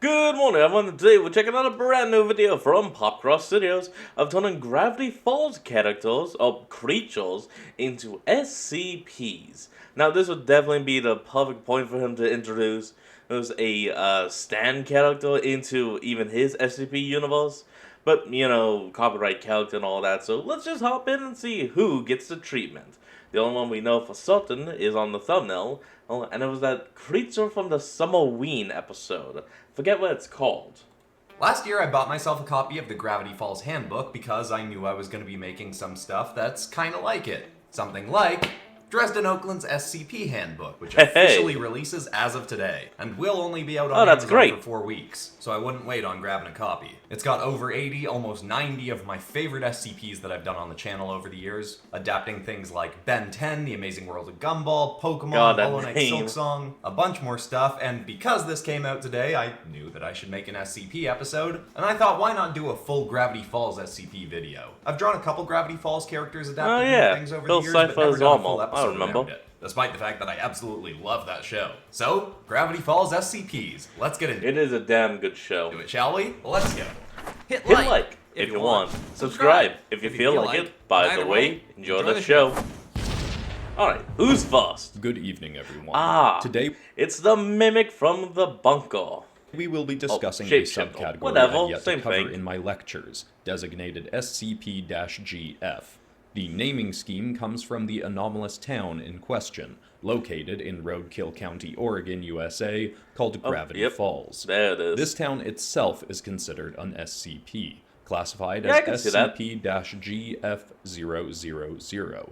Good morning everyone, today we're checking out a brand new video from Popcross Studios of turning Gravity Falls characters, or creatures, into SCPs. Now this would definitely be the perfect point for him to introduce a Stan character into even his SCP universe. But, you know, copyright character and all that, so let's just hop in and see who gets the treatment. The only one we know for certain is on the thumbnail, and it was that creature from the Summerween episode. Forget what it's called. Last year I bought myself a copy of the Gravity Falls handbook because I knew I was going to be making some stuff that's kinda like it. Something like Dresden Oakland's SCP handbook, which officially releases as of today, and will only be out on Amazon for 4 weeks, so I wouldn't wait on grabbing a copy. It's got over 80, almost 90 of my favorite SCPs that I've done on the channel over the years, adapting things like Ben 10, The Amazing World of Gumball, Pokemon, Hollow Knight Silksong, a bunch more stuff, and because this came out today, I knew that I should make an SCP episode, and I thought why not do a full Gravity Falls SCP video. I've drawn a couple Gravity Falls characters adapting things over the years, but never done a full episode around it. Despite the fact that I absolutely love that show. So, Gravity Falls SCPs. Let's get into it. It is a damn good show. Do it, shall we? Let's go. Hit like if you want. Subscribe if you feel like it. By the way, enjoy the show. Alright, who's first? Good evening, everyone. Today, it's the Mimic from the Bunker. We will be discussing a subcategory I've yet to cover in my lectures, designated SCP-GF. The naming scheme comes from the anomalous town in question, located in Roadkill County, Oregon, USA, called Gravity Falls. There it is. This town itself is considered an SCP, classified as SCP-GF000.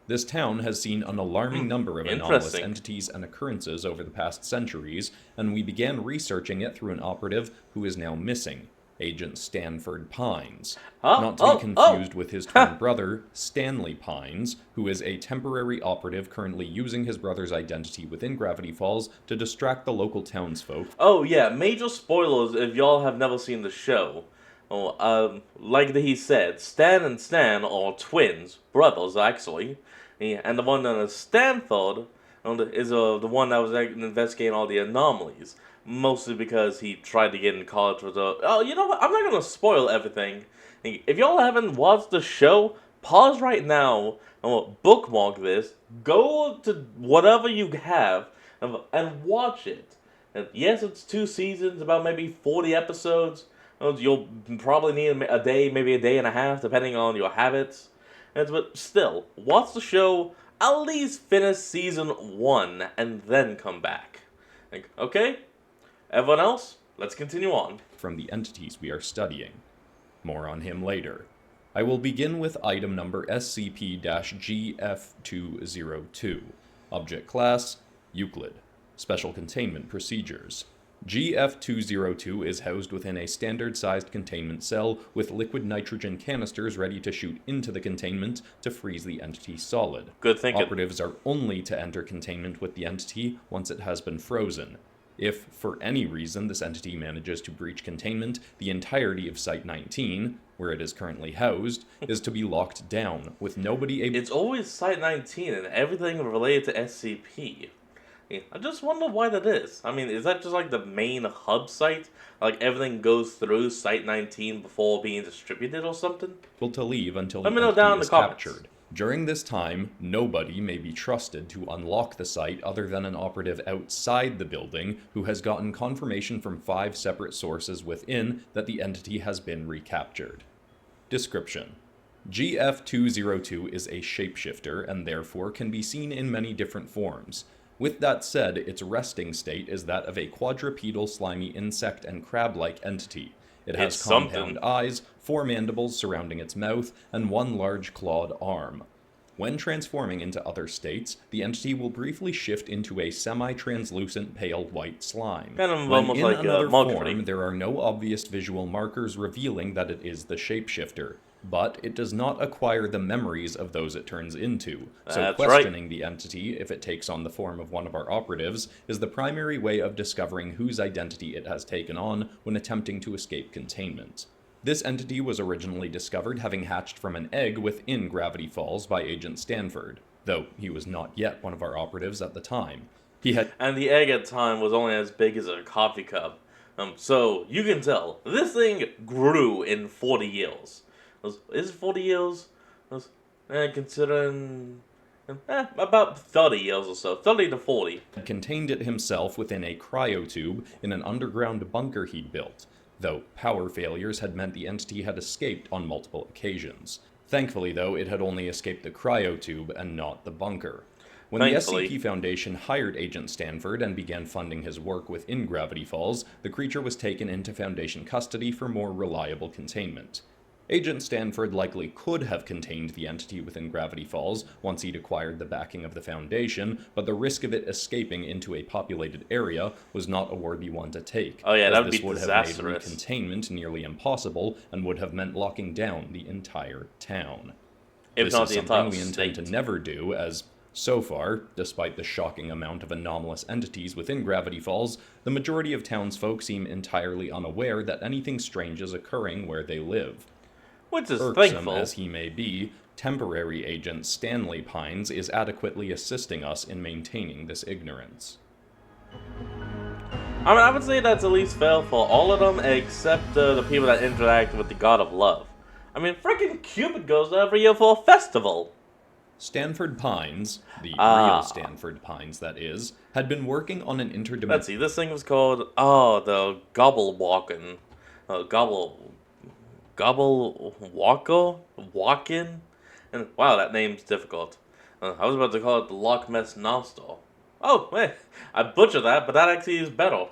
This town has seen an alarming number of anomalous entities and occurrences over the past centuries, and we began researching it through an operative who is now missing. Agent Stanford Pines, not to be confused with his twin brother, Stanley Pines, who is a temporary operative currently using his brother's identity within Gravity Falls to distract the local townsfolk. Oh yeah, major spoilers if y'all have never seen the show. Like he said, Stan and Stan are twins, brothers actually, and the one that is Stanford is the one that was investigating all the anomalies. Mostly because he tried to get in college with oh, you know what? I'm not going to spoil everything. If y'all haven't watched the show, pause right now and bookmark this. Go to whatever you have and watch it. And yes, it's 2 seasons, about maybe 40 episodes. You'll probably need a day, maybe a day and a half, depending on your habits. But still, watch the show, at least finish season 1, and then come back. Okay? Everyone else, let's continue on. From the entities we are studying. More on him later. I will begin with item number SCP-GF202. Object Class, Euclid. Special Containment Procedures. GF202 is housed within a standard-sized containment cell with liquid nitrogen canisters ready to shoot into the containment to freeze the entity solid. Good thinking. Operatives are only to enter containment with the entity once it has been frozen. If, for any reason, this entity manages to breach containment, the entirety of Site-19, where it is currently housed, is to be locked down, with nobody able— It's always Site-19 and everything related to SCP. I just wonder why that is. I mean, is that just like the main hub site? Like everything goes through Site-19 before being distributed or something? To leave until Let the me know down in entity the is comments. captured. During this time, nobody may be trusted to unlock the site other than an operative outside the building who has gotten confirmation from 5 separate sources within that the entity has been recaptured. Description: GF202 is a shapeshifter and therefore can be seen in many different forms. With that said, its resting state is that of a quadrupedal slimy insect and crab-like entity. It has compound eyes, 4 mandibles surrounding its mouth, and 1 large clawed arm. When transforming into other states, the entity will briefly shift into a semi-translucent pale white slime. Kind of when almost in like another Marguerite. form, there are no obvious visual markers revealing that it is the shapeshifter. But it does not acquire the memories of those it turns into, so questioning the entity, if it takes on the form of one of our operatives, is the primary way of discovering whose identity it has taken on when attempting to escape containment. This entity was originally discovered having hatched from an egg within Gravity Falls by Agent Stanford, though he was not yet one of our operatives at the time. And the egg at the time was only as big as a coffee cup. So you can tell this thing grew in 40 years. Is it 40 years? Considering about 30 years or so, 30 to 40. Contained it himself within a cryotube in an underground bunker he'd built, though power failures had meant the entity had escaped on multiple occasions. Thankfully, though, it had only escaped the cryotube and not the bunker. When Thankfully. the SCP Foundation hired Agent Stanford and began funding his work within Gravity Falls, the creature was taken into Foundation custody for more reliable containment. Agent Stanford likely could have contained the entity within Gravity Falls once he'd acquired the backing of the Foundation, but the risk of it escaping into a populated area was not a worthy one to take. Oh yeah, as that would this be would have made disastrous. recontainment nearly impossible and would have meant locking down the entire town. If This not is the something entire we intend state. to never do, as so far, despite the shocking amount of anomalous entities within Gravity Falls, the majority of townsfolk seem entirely unaware that anything strange is occurring where they live. Which is Irksome thankful. as he may be, temporary agent Stanley Pines is adequately assisting us in maintaining this ignorance. I mean, I would say that's at least fair for all of them, except the people that interact with the God of Love. I mean, freaking Cupid goes there every year for a festival. Stanford Pines, the Ah. real Stanford Pines that is, had been working on an Let's interdimensional see, this thing was called, the Gobble Walkin'. Gobble Walkin'? And wow, that name's difficult. I was about to call it the Loch Ness Monster. Oh, wait, I butchered that, but that actually is better.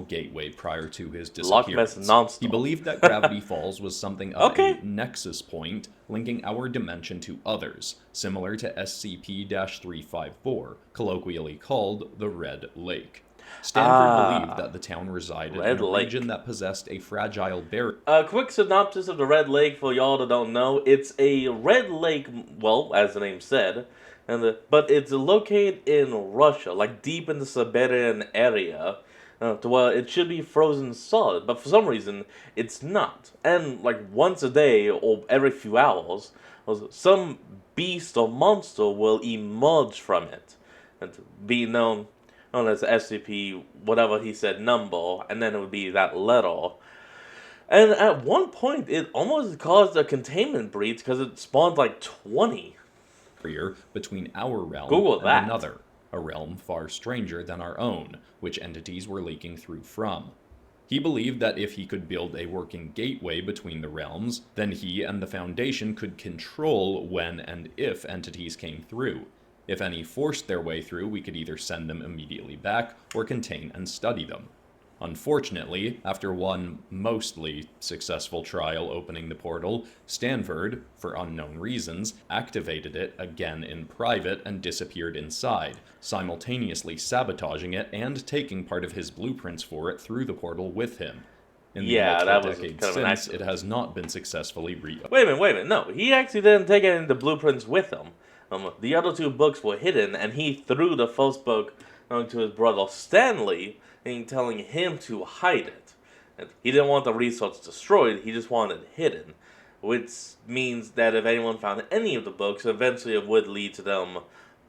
gateway prior to his Loch Ness disappearance. Monster. He believed that Gravity Falls was something of Okay. a nexus point linking our dimension to others, similar to SCP-354, colloquially called the Red Lake. Stanford believed that the town resided Red in a Lake. region that possessed a fragile barrier. A quick synopsis of the Red Lake for y'all that don't know. It's a red lake, well, as the name said, but it's located in Russia, like deep in the Siberian area, to where it should be frozen solid, but for some reason, it's not. And like once a day or every few hours, some beast or monster will emerge from it, and be known as SCP, whatever he said, number, and then it would be that letter. And at one point, it almost caused a containment breach because it spawned like 20. Between our realm Google and that. another, a realm far stranger than our own, which entities were leaking through from. He believed that if he could build a working gateway between the realms, then he and the Foundation could control when and if entities came through. If any forced their way through, we could either send them immediately back or contain and study them. Unfortunately, after one mostly successful trial opening the portal, Stanford, for unknown reasons, activated it again in private and disappeared inside, simultaneously sabotaging it and taking part of his blueprints for it through the portal with him. In the Yeah, multiple that was decades kind of an since, it accident. has not been successfully Wait a minute, no. He actually didn't take any of the blueprints with him. The other two books were hidden, and he threw the first book to his brother Stanley, and telling him to hide it. And he didn't want the resource destroyed, he just wanted it hidden. Which means that if anyone found any of the books, eventually it would lead to them,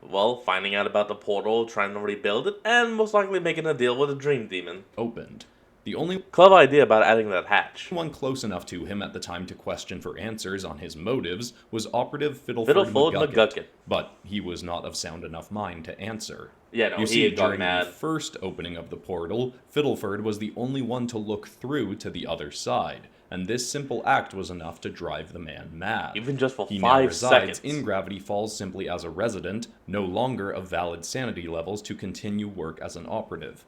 well, finding out about the portal, trying to rebuild it, and most likely making a deal with the Dream Demon. opened. The only Clever idea about adding that hatch. one close enough to him at the time to question for answers on his motives was Operative Fiddleford Fiddleford McGucket. but he was not of sound enough mind to answer. Yeah, no, You he see, had gone during mad. the first opening of the portal, Fiddleford was the only one to look through to the other side, and this simple act was enough to drive the man mad. Even just for He now 5 resides seconds. in Gravity Falls simply as a resident, no longer of valid sanity levels to continue work as an operative.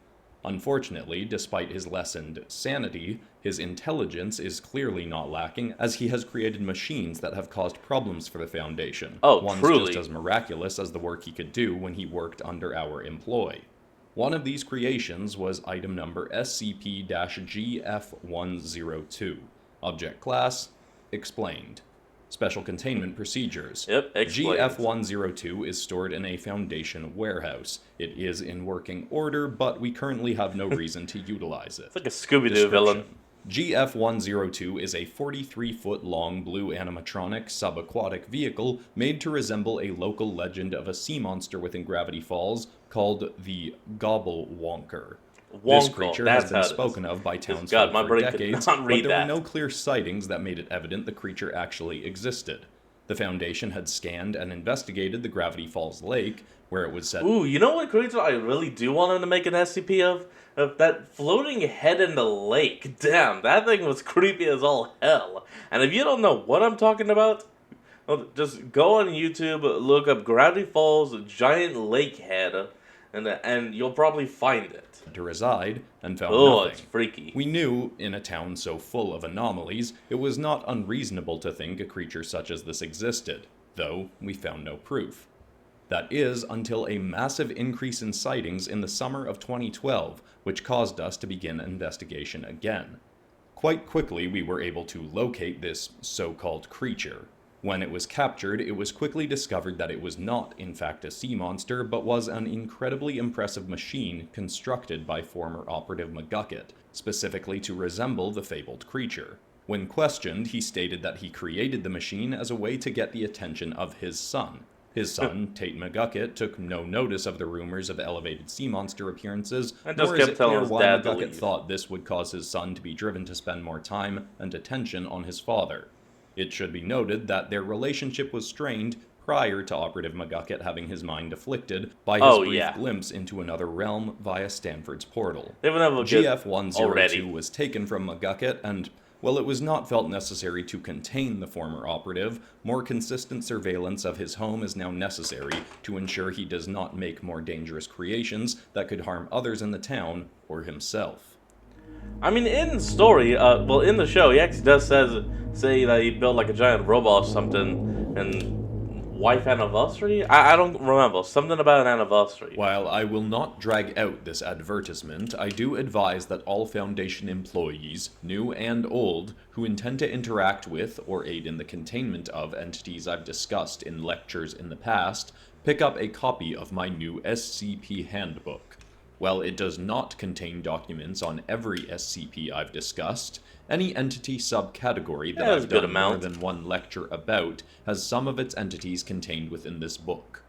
Unfortunately, despite his lessened sanity, his intelligence is clearly not lacking, as he has created machines that have caused problems for the Foundation. Oh, One's truly. just as miraculous as the work he could do when he worked under our employ. One of these creations was item number SCP-GF102. Object class, explained. Special containment procedures. Yep, explained. GF102 is stored in a Foundation warehouse. It is in working order, but we currently have no reason to utilize it. It's like a Scooby-Doo villain. GF102 is a 43-foot-long blue animatronic subaquatic vehicle made to resemble a local legend of a sea monster within Gravity Falls called the Gobble Wonker. This Wonko, creature that's has how been it is. spoken of by God, townsfolk my for brain could decades, not but read there were that. no clear sightings that made it evident the creature actually existed. The Foundation had scanned and investigated the Gravity Falls Lake, where it was said. Ooh, you know what creature I really do want him to make an SCP of? Of that floating head in the lake. Damn, that thing was creepy as all hell. And if you don't know what I'm talking about, well, just go on YouTube, look up Gravity Falls giant lake head, and you'll probably find it. To reside and found Oh, nothing. it's freaky. We knew, in a town so full of anomalies, it was not unreasonable to think a creature such as this existed, though we found no proof. That is, until a massive increase in sightings in the summer of 2012, which caused us to begin investigation again. Quite quickly, we were able to locate this so-called creature. When it was captured, it was quickly discovered that it was not, in fact, a sea monster, but was an incredibly impressive machine constructed by former Operative McGucket, specifically to resemble the fabled creature. When questioned, he stated that he created the machine as a way to get the attention of his son. His son, Tate McGucket, took no notice of the rumors of elevated sea monster appearances, And just nor is kept it telling clear his why dad to McGucket leave. thought this would cause his son to be driven to spend more time and attention on his father. It should be noted that their relationship was strained prior to Operative McGucket having his mind afflicted by his brief glimpse into another realm via Stanford's portal. They would have a good GF-102 already. was taken from McGucket, and, while it was not felt necessary to contain the former operative, more consistent surveillance of his home is now necessary to ensure he does not make more dangerous creations that could harm others in the town or himself. I mean, in the story, well, in the show, he actually does say that he built like a giant robot or something, and wife anniversary? I don't remember. Something about an anniversary. While I will not drag out this advertisement, I do advise that all Foundation employees, new and old, who intend to interact with or aid in the containment of entities I've discussed in lectures in the past, pick up a copy of my new SCP handbook. While it does not contain documents on every SCP I've discussed, any entity subcategory that I've done more than one lecture about has some of its entities contained within this book.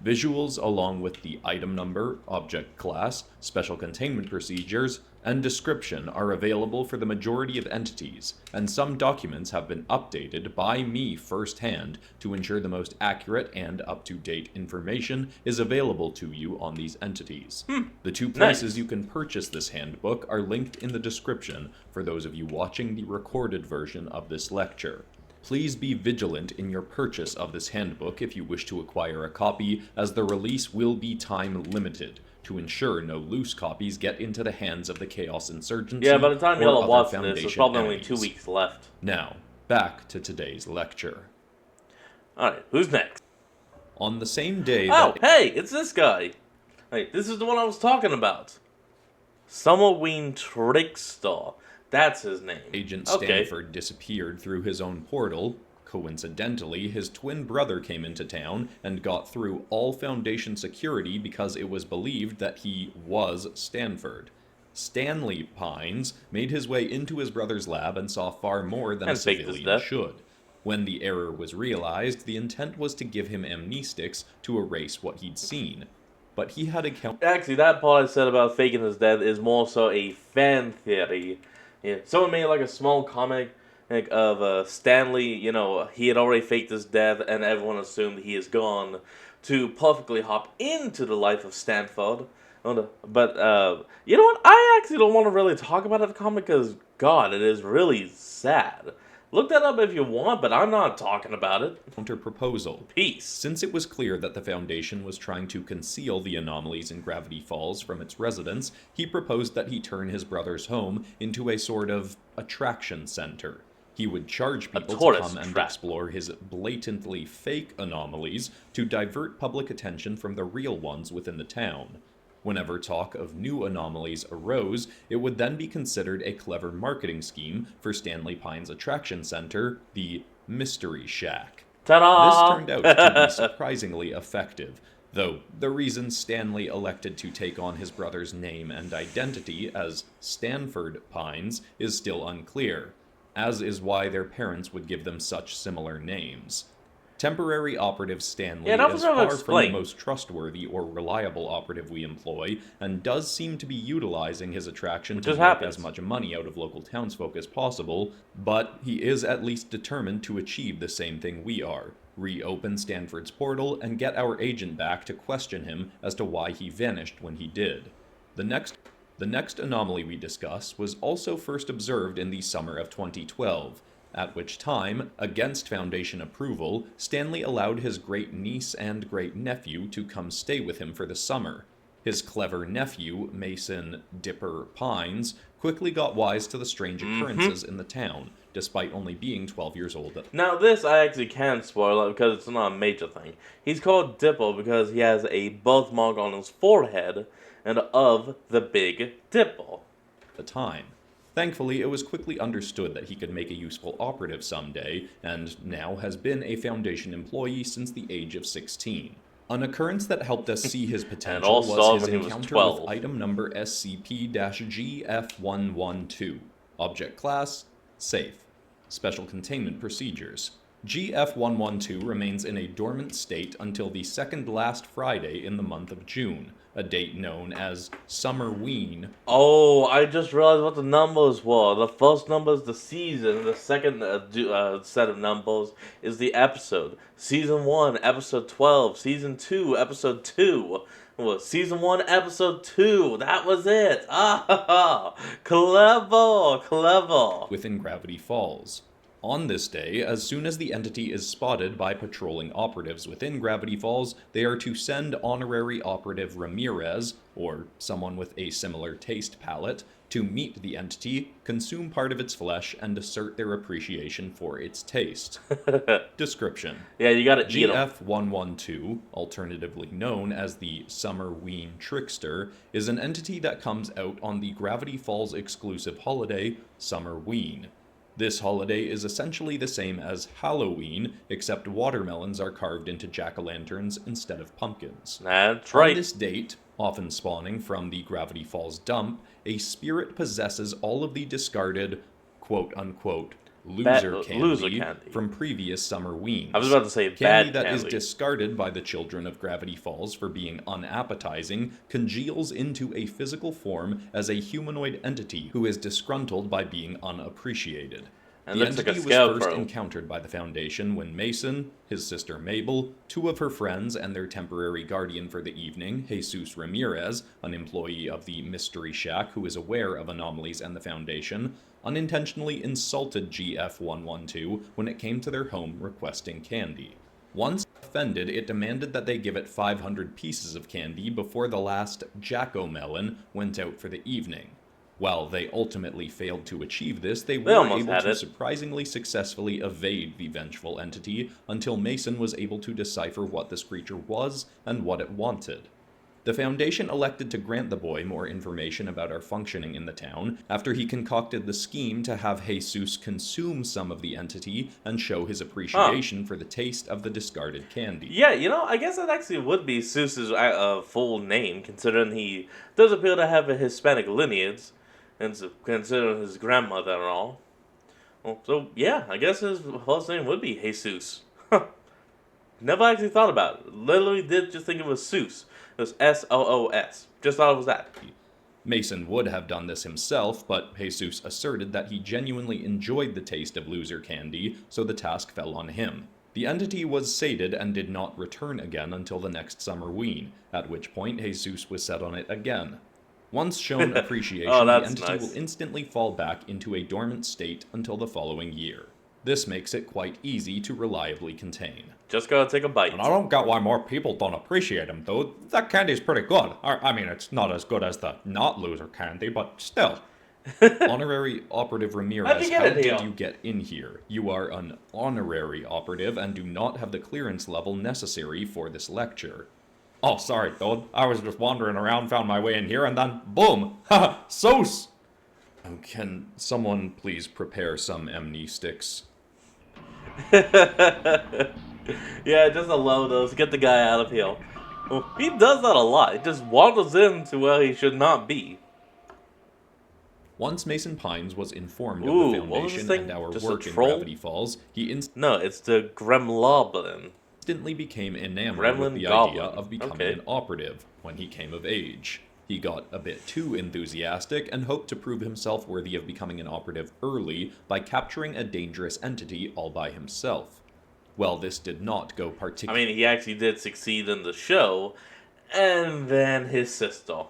Visuals along with the item number, object class, special containment procedures, and description are available for the majority of entities, and some documents have been updated by me firsthand to ensure the most accurate and up-to-date information is available to you on these entities. The two places you can purchase this handbook are linked in the description for those of you watching the recorded version of this lecture. Please be vigilant in your purchase of this handbook if you wish to acquire a copy, as the release will be time limited, to ensure no loose copies get into the hands of the Chaos Insurgency. Yeah, by the time y'all are watching Foundation this, there's probably only enemies. 2 weeks left. Now, back to today's lecture. Alright, who's next? On the same day Oh, that hey, it's this guy. Hey, this is the one I was talking about. Summerween Trickster. That's his name. Agent Stanford disappeared through his own portal, coincidentally, his twin brother came into town and got through all Foundation security because it was believed that he was Stanford. Stanley Pines made his way into his brother's lab and saw far more than a civilian should. When the error was realized, the intent was to give him amnestics to erase what he'd seen. But he had Actually, that part I said about faking his death is more so a fan theory. Yeah, someone made like a small comic of Stanley, you know, he had already faked his death and everyone assumed he is gone to perfectly hop into the life of Stanford. But, you know what? I actually don't want to really talk about that comic because, God, it is really sad. Look that up if you want, but I'm not talking about it. Counter-proposal. Peace. Since it was clear that the Foundation was trying to conceal the anomalies in Gravity Falls from its residents, he proposed that he turn his brother's home into a sort of attraction center. He would charge people to come and explore his blatantly fake anomalies to divert public attention from the real ones within the town. Whenever talk of new anomalies arose, it would then be considered a clever marketing scheme for Stanley Pine's attraction center, the Mystery Shack. Ta-da! This turned out to be surprisingly effective, though the reason Stanley elected to take on his brother's name and identity as Stanford Pines is still unclear, as is why their parents would give them such similar names. Temporary operative Stanley Yeah, that was is never far from the explained. most trustworthy or reliable operative we employ, and does seem to be utilizing his attraction to Just milk happens. as much money out of local townsfolk as possible, but he is at least determined to achieve the same thing we are. Reopen Stanford's portal and get our agent back to question him as to why he vanished when he did. The next anomaly we discuss was also first observed in the summer of 2012, at which time, against Foundation approval, Stanley allowed his great-niece and great-nephew to come stay with him for the summer. His clever nephew, Mason Dipper Pines, quickly got wise to the strange occurrences in the town, despite only being 12 years old. Now this I actually can spoil it because it's not a major thing. He's called Dipple because he has a birthmark on his forehead and of the Big Dipple. The time. Thankfully, it was quickly understood that he could make a useful operative someday, and now has been a Foundation employee since the age of 16. An occurrence that helped us see his potential all was started his when he was encounter 12. with item number SCP-GF112. Object Class: Safe. Special Containment Procedures. GF112 remains in a dormant state until the second last Friday in the month of June, a date known as Summerween. Oh, I just realized what the numbers were. The first number is the season, the second set of numbers is the episode. Season 1, episode 12. Season 2, episode 2. Well, season 1, episode 2. That was it. Ah, clever, clever. Within Gravity Falls. On this day, as soon as the entity is spotted by patrolling operatives within Gravity Falls, they are to send Honorary Operative Ramirez, or someone with a similar taste palette, to meet the entity, consume part of its flesh, and assert their appreciation for its taste. Description. Yeah, you gotta eat 'em. GF112, alternatively known as the Summerween Trickster, is an entity that comes out on the Gravity Falls exclusive holiday, Summerween. This holiday is essentially the same as Halloween, except watermelons are carved into jack-o'-lanterns instead of pumpkins. That's On right. this date, often spawning from the Gravity Falls dump, a spirit possesses all of the discarded, quote-unquote, loser candy from previous Summerweens. I was about to say Candy bad that is candy. discarded by the children of Gravity Falls for being unappetizing congeals into a physical form as a humanoid entity who is disgruntled by being unappreciated. And The looks like a entity was first scarecrow. encountered by the Foundation when Mason, his sister Mabel, two of her friends, and their temporary guardian for the evening, Jesus Ramirez, an employee of the Mystery Shack who is aware of anomalies and the Foundation, unintentionally insulted GF112 when it came to their home requesting candy. Once offended, it demanded that they give it 500 pieces of candy before the last Jack-o'-melon went out for the evening. While they ultimately failed to achieve this, they were almost able had to it. surprisingly successfully evade the vengeful entity until Mason was able to decipher what this creature was and what it wanted. The Foundation elected to grant the boy more information about our functioning in the town after he concocted the scheme to have Jesus consume some of the entity and show his appreciation for the taste of the discarded candy. Yeah, you know, I guess that actually would be Seuss's full name, considering he does appear to have a Hispanic lineage, and considering his grandmother and all. Well, so, yeah, I guess his first name would be Jesus. Huh. Never actually thought about it. Literally did just think it was Seuss. It was S-O-O-S. Just thought it was that. Mason would have done this himself, but Jesus asserted that he genuinely enjoyed the taste of loser candy, so the task fell on him. The entity was sated and did not return again until the next Summerween, at which point Jesus was set on it again. Once shown appreciation, Oh, the that's entity nice. will instantly fall back into a dormant state until the following year. This makes it quite easy to reliably contain. Just gotta take a bite. And I don't get why more people don't appreciate him, though. That candy's pretty good. I mean, it's not as good as the not loser candy, but still. Honorary Operative How'd Ramirez, you get how in did here? you get in here? You are an honorary operative and do not have the clearance level necessary for this lecture. Oh, sorry, dude. I was just wandering around, found my way in here, and then boom! Haha, Soos! Can someone please prepare some amnestics? Yeah, just allow those. Get the guy out of here. Well, he does that a lot. He just wanders into where he should not be. Once Mason Pines was informed Ooh, of the what was this Foundation thing? and our Just a work in troll? Gravity Falls, he No, it's the Gremloblin. instantly became enamored Gremlin with the Goblin. idea of becoming Okay. an operative when he came of age. He got a bit too enthusiastic and hoped to prove himself worthy of becoming an operative early by capturing a dangerous entity all by himself. Well, this did not go I particularly mean, he actually did succeed in the show, and then his sister.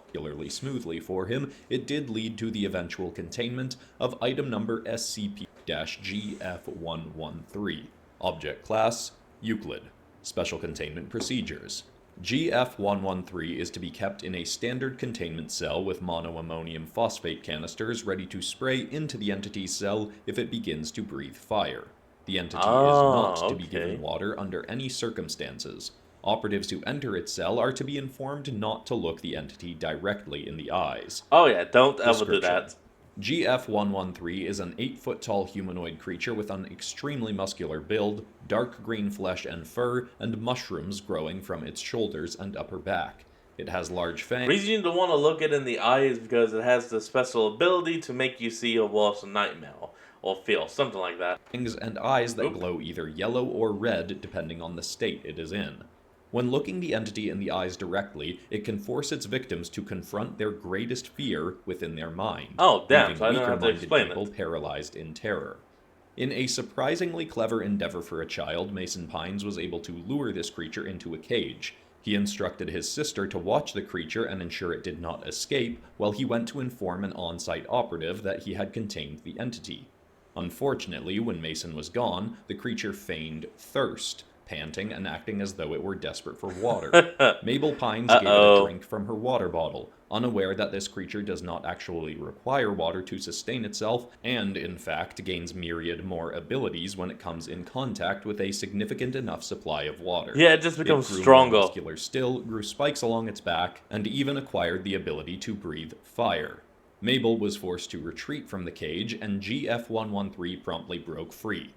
smoothly for him. It did lead to the eventual containment of item number SCP-GF113. Object Class Euclid. Special Containment Procedures. GF113 is to be kept in a standard containment cell with monoammonium phosphate canisters ready to spray into the entity's cell if it begins to breathe fire. The entity is not to be okay. given water under any circumstances. Operatives who enter its cell are to be informed not to look the entity directly in the eyes. Oh yeah, don't ever do Description. that. GF113 is an 8-foot-tall humanoid creature with an extremely muscular build, dark green flesh and fur, and mushrooms growing from its shoulders and upper back. It has large The fangs reason you don't want to look it in the eye is because it has the special ability to make you see a worse nightmare. Or feel, something like that. and eyes that Oop. glow either yellow or red depending on the state it is in. When looking the entity in the eyes directly, it can force its victims to confront their greatest fear within their mind, Oh, damn, leaving so I don't have to weaker-minded explain people it. paralyzed in terror. In a surprisingly clever endeavor for a child, Mason Pines was able to lure this creature into a cage. He instructed his sister to watch the creature and ensure it did not escape, while he went to inform an on-site operative that he had contained the entity. Unfortunately, when Mason was gone, the creature feigned thirst, panting and acting as though it were desperate for water. Mabel Pines gave it a drink from her water bottle, unaware that this creature does not actually require water to sustain itself, and, in fact, gains myriad more abilities when it comes in contact with a significant enough supply of water. Yeah, it just becomes It grew stronger. more muscular still, grew spikes along its back, and even acquired the ability to breathe fire. Mabel was forced to retreat from the cage, and GF113 promptly broke free.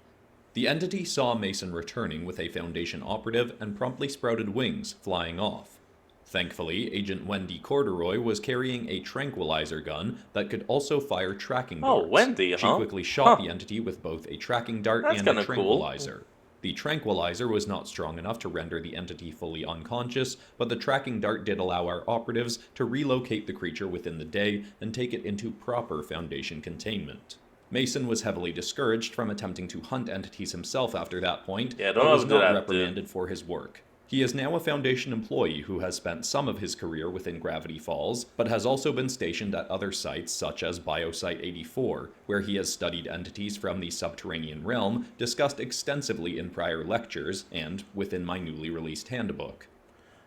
The entity saw Mason returning with a Foundation operative and promptly sprouted wings, flying off. Thankfully, Agent Wendy Corduroy was carrying a tranquilizer gun that could also fire tracking Oh, darts. Wendy, She huh? quickly shot Huh. the entity with both a tracking dart That's and a kinda cool. tranquilizer. The tranquilizer was not strong enough to render the entity fully unconscious, but the tracking dart did allow our operatives to relocate the creature within the day and take it into proper Foundation containment. Mason was heavily discouraged from attempting to hunt entities himself after that point, Yeah, don't but was ever do not that, reprimanded for his work. He is now a Foundation employee who has spent some of his career within Gravity Falls, but has also been stationed at other sites such as Biosite 84, where he has studied entities from the subterranean realm, discussed extensively in prior lectures, and within my newly released handbook.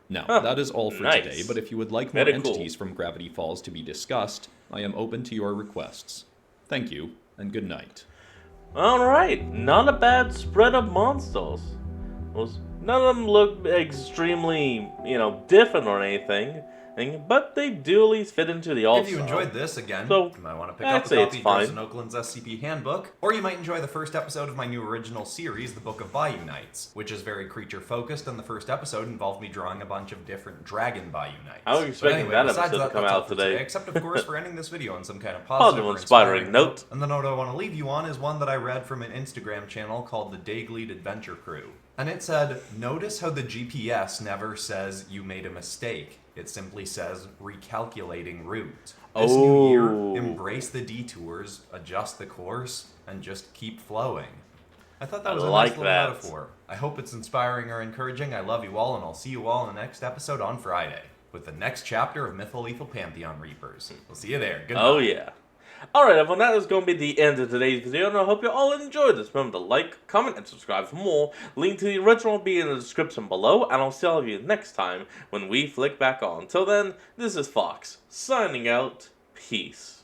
Now, Huh, that is all for nice. today, but if you would like more Very cool. entities from Gravity Falls to be discussed, I am open to your requests. Thank you, and good night. Alright, not a bad spread of monsters. None of them look extremely, different or anything, but they do at least fit into the all-star. If you enjoyed this, again, So, you might want to pick I'd up a say it's copy of fine. Dresden Oakland's SCP Handbook, or you might enjoy the first episode of my new original series, The Book of Bayou Knights, which is very creature-focused, and the first episode involved me drawing a bunch of different dragon Bayou Knights. I was expecting that besides episode to come that's all out for today. Except, of course, for ending this video on some kind of Positive positive or and inspiring inspiring note. And the note I want to leave you on is one that I read from an Instagram channel called the Daygleed Adventure Crew. And it said, notice how the GPS never says you made a mistake. It simply says recalculating route. This new year, Oh. embrace the detours, adjust the course, and just keep flowing. I thought that I was a like nice little that. metaphor. I hope it's inspiring or encouraging. I love you all, and I'll see you all in the next episode on Friday with the next chapter of Mytholethal Pantheon Reapers. We'll see you there. Good night. Oh yeah. Alright everyone, that is going to be the end of today's video, and I hope you all enjoyed this. Remember to like, comment, and subscribe for more. Link to the original will be in the description below, and I'll see all of you next time when we flick back on. Till then, this is Fox, signing out. Peace.